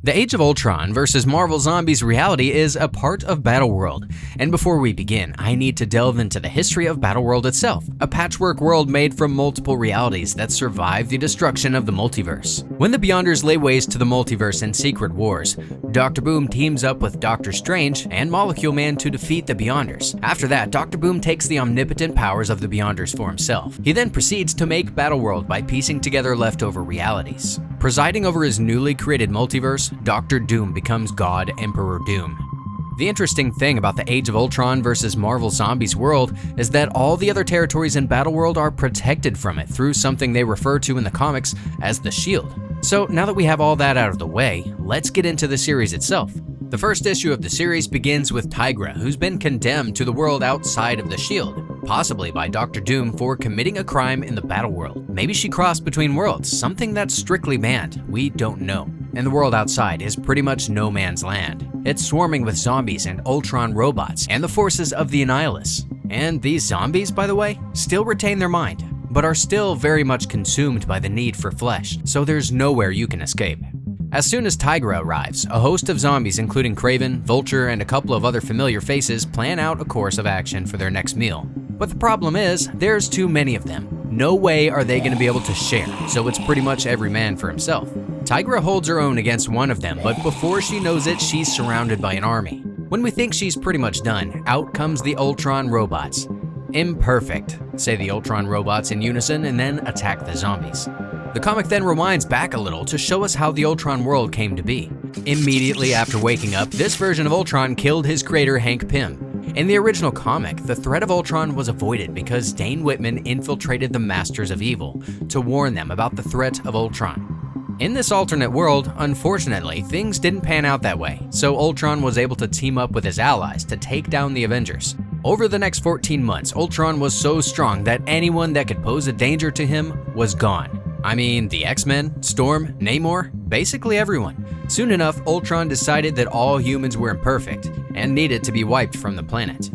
The Age of Ultron versus Marvel Zombies reality is a part of Battleworld, and before we begin, I need to delve into the history of Battleworld itself, a patchwork world made from multiple realities that survived the destruction of the multiverse. When the Beyonders lay waste to the multiverse in Secret Wars, Dr. Boom teams up with Doctor Strange and Molecule Man to defeat the Beyonders. After that, Dr. Boom takes the omnipotent powers of the Beyonders for himself. He then proceeds to make Battleworld by piecing together leftover realities. Presiding over his newly created multiverse, Dr. Doom becomes God Emperor Doom. The interesting thing about the Age of Ultron versus Marvel Zombies world is that all the other territories in Battleworld are protected from it through something they refer to in the comics as the Shield. So now that we have all that out of the way, let's get into the series itself. The first issue of the series begins with Tigra, who's been condemned to the world outside of the Shield, possibly by Dr. Doom for committing a crime in the Battleworld. Maybe she crossed between worlds, something that's strictly banned, we don't know. And the world outside is pretty much no man's land. It's swarming with zombies and Ultron robots and the forces of the Annihilus. And these zombies, by the way, still retain their mind, but are still very much consumed by the need for flesh, so there's nowhere you can escape. As soon as Tigra arrives, a host of zombies including Kraven, Vulture, and a couple of other familiar faces plan out a course of action for their next meal. But the problem is, there's too many of them. No way are they going to be able to share, so it's pretty much every man for himself. Tigra holds her own against one of them, but before she knows it, she's surrounded by an army. When we think she's pretty much done, out comes the Ultron robots. Imperfect, say the Ultron robots in unison and then attack the zombies. The comic then rewinds back a little to show us how the Ultron world came to be. Immediately after waking up, this version of Ultron killed his creator Hank Pym. In the original comic, the threat of Ultron was avoided because Dane Whitman infiltrated the Masters of Evil to warn them about the threat of Ultron. In this alternate world, unfortunately, things didn't pan out that way, so Ultron was able to team up with his allies to take down the Avengers. Over the next 14 months, Ultron was so strong that anyone that could pose a danger to him was gone. I mean, the X-Men, Storm, Namor, basically everyone. Soon enough, Ultron decided that all humans were imperfect and needed to be wiped from the planet.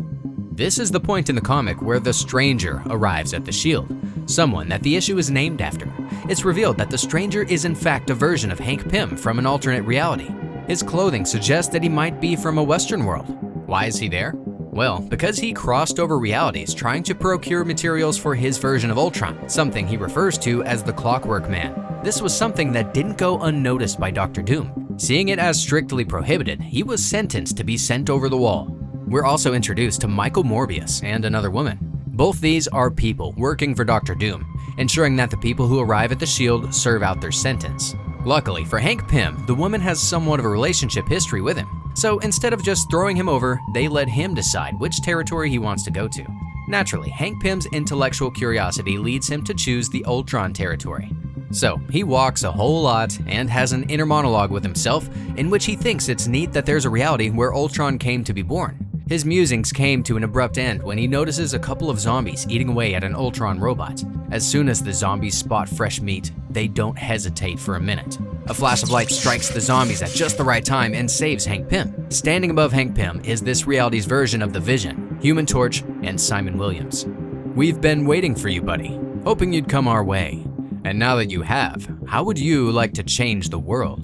This is the point in the comic where the Stranger arrives at the Shield, someone that the issue is named after. It's revealed that the Stranger is in fact a version of Hank Pym from an alternate reality. His clothing suggests that he might be from a Western world. Why is he there? Well, because he crossed over realities trying to procure materials for his version of Ultron, something he refers to as the Clockwork Man. This was something that didn't go unnoticed by Dr. Doom. Seeing it as strictly prohibited, he was sentenced to be sent over the wall. We're also introduced to Michael Morbius and another woman. Both these are people working for Dr. Doom, ensuring that the people who arrive at the Shield serve out their sentence. Luckily for Hank Pym, the woman has somewhat of a relationship history with him. So instead of just throwing him over, they let him decide which territory he wants to go to. Naturally, Hank Pym's intellectual curiosity leads him to choose the Ultron territory. So he walks a whole lot and has an inner monologue with himself in which he thinks it's neat that there's a reality where Ultron came to be born. His musings came to an abrupt end when he notices a couple of zombies eating away at an Ultron robot. As soon as the zombies spot fresh meat, they don't hesitate for a minute. A flash of light strikes the zombies at just the right time and saves Hank Pym. Standing above Hank Pym is this reality's version of the Vision, Human Torch, and Simon Williams. We've been waiting for you, buddy, hoping you'd come our way. And now that you have, how would you like to change the world?